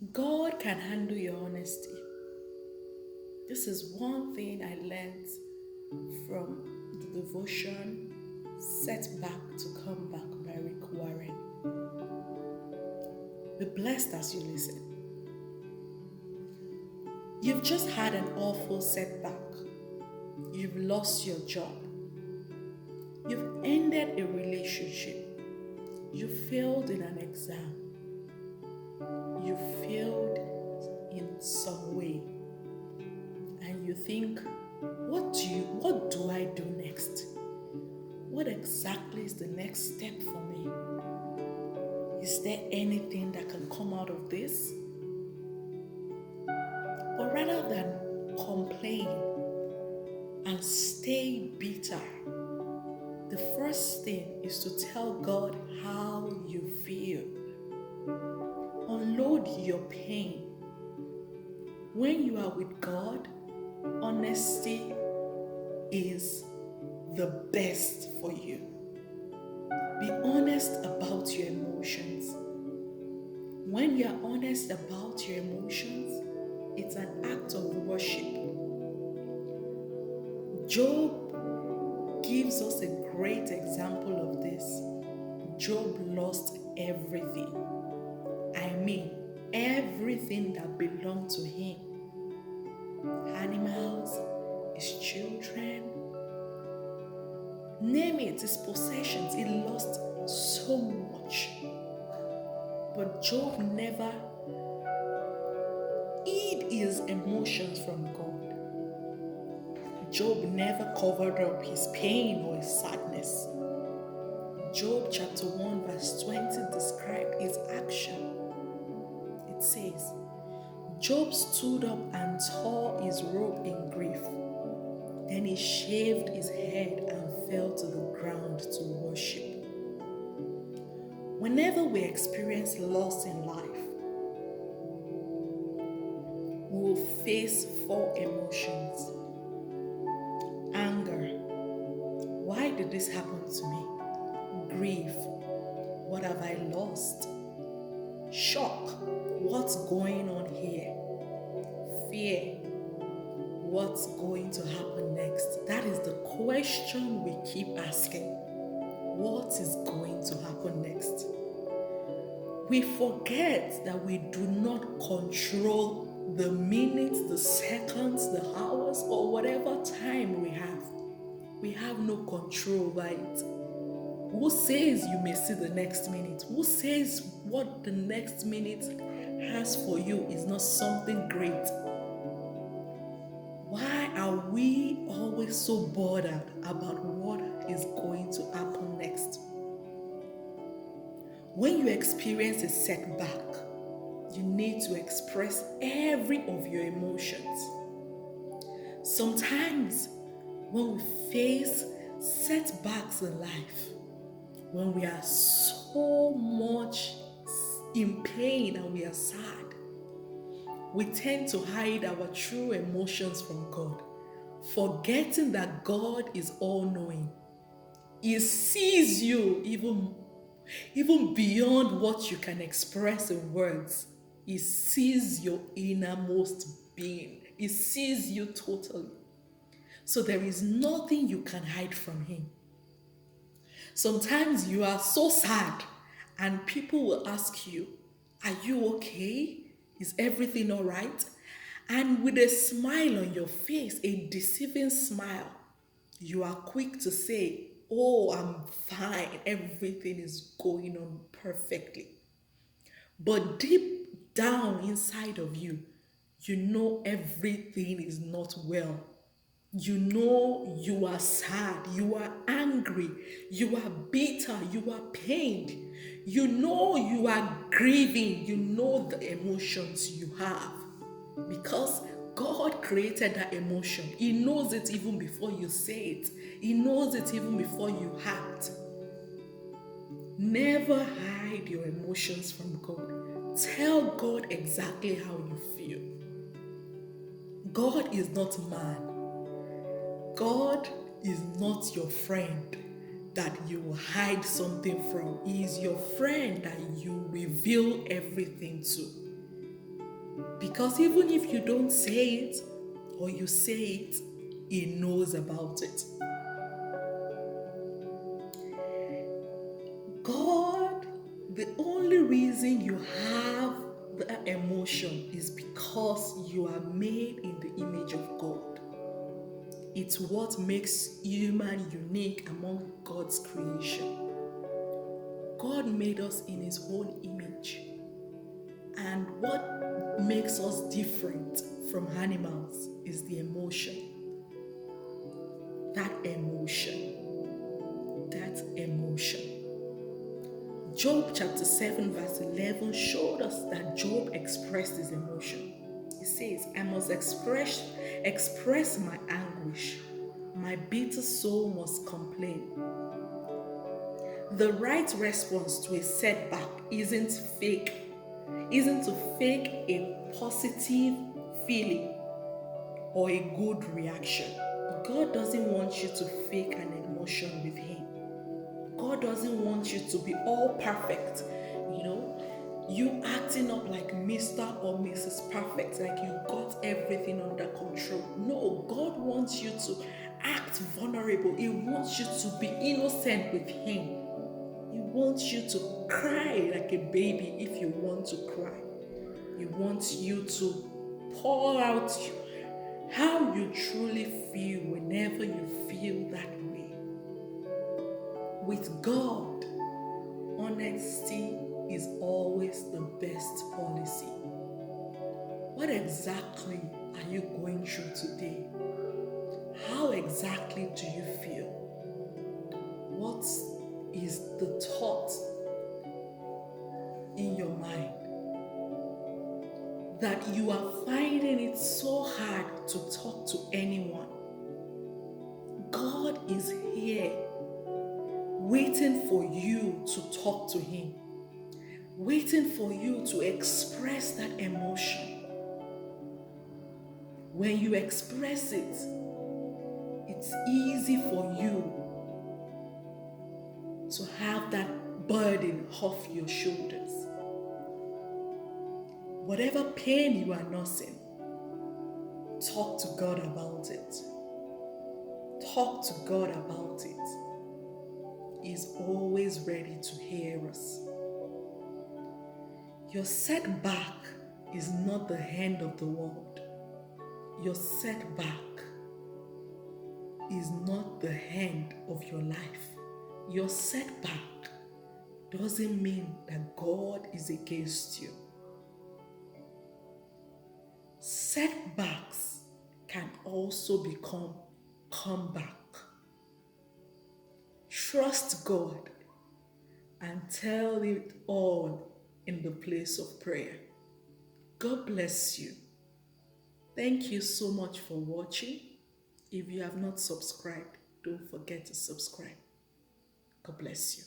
God can handle your honesty. This is one thing I learned from the devotion Set Back to Come Back by Rick Warren. Be blessed as you listen. You've just had an awful setback. You've lost your job. You've ended a relationship. You failed in an exam. You failed in some way. And you think, what do I do next? What exactly is the next step for me? Is there anything that can come out of this? But rather than complain and stay bitter, the first thing is to tell God how you feel. Unload your pain. When you are with God, honesty is the best for you. Be honest about your emotions. When you are honest about your emotions, it's an act of worship. Job gives us a great example of this. Job lost everything. I mean, everything that belonged to him. Animals, his children, name it, his possessions. He lost so much. But Job never hid his emotions from God. Job never covered up his pain or his sadness. Job chapter 1 verse 20 described his action. It says, Job stood up and tore his robe in grief. Then he shaved his head and fell to the ground to worship. Whenever we experience loss in life, we will face four emotions. Anger. Why did this happen to me? Grief. What have I lost? Shock. What's going on here? Fear. What's going to happen next? That is the question we keep asking. What is going to happen next? We forget that we do not control the minutes, the seconds, the hours, or whatever time we have. We have no control over it. Who says you may see the next minute? Who says what the next minute has for you is not something great? Why are we always so bothered about what is going to happen next? When you experience a setback, you need to express every of your emotions. Sometimes when we face setbacks in life, when we are so much in pain and we are sad, we tend to hide our true emotions from God, forgetting that God is all-knowing. He sees you even beyond what you can express in words. He sees your innermost being. He sees you totally. So there is nothing you can hide from him. Sometimes you are so sad and people will ask you, are you okay? Is everything all right? And with a smile on your face, a deceiving smile, you are quick to say, oh, I'm fine. Everything is going on perfectly. But deep down inside of you, you know everything is not well. You know you are sad, you are angry, you are bitter, you are pained. You know you are grieving, you know the emotions you have. Because God created that emotion. He knows it even before you say it. He knows it even before you act. Never hide your emotions from God. Tell God exactly how you feel. God is not man. God is not your friend that you will hide something from. He is your friend that you reveal everything to. Because even if you don't say it or you say it, He knows about it. God, the only reason you have that emotion is because you are made in the image of God. It's what makes human unique among God's creation. God made us in His own image. And what makes us different from animals is the emotion. That emotion. That emotion. Job chapter 7 verse 11 showed us that Job expressed his emotion. He says, I must express my anguish. My bitter soul must complain. The right response to a setback isn't to fake a positive feeling or a good reaction. God doesn't want you to fake an emotion with Him. God doesn't want you to be all perfect, you acting up like Mr. or Mrs. Perfect, like you got everything under control. No, God wants you to act vulnerable. He wants you to be innocent with Him. He wants you to cry like a baby if you want to cry. He wants you to pour out how you truly feel whenever you feel that way. With God, honesty is always the best policy. What exactly are you going through today? How exactly do you feel? What is the thought in your mind that you are finding it so hard to talk to anyone? God is here waiting for you to talk to Him, waiting for you to express that emotion. When you express it, it's easy for you to have that burden off your shoulders. Whatever pain you are nursing, talk to God about it. Talk to God about it. He's always ready to hear us. Your setback is not the end of the world. Your setback is not the end of your life. Your setback doesn't mean that God is against you. Setbacks can also become comeback. Trust God and tell it all in the place of prayer. God bless you. Thank you so much for watching. If you have not subscribed, don't forget to subscribe. God bless you.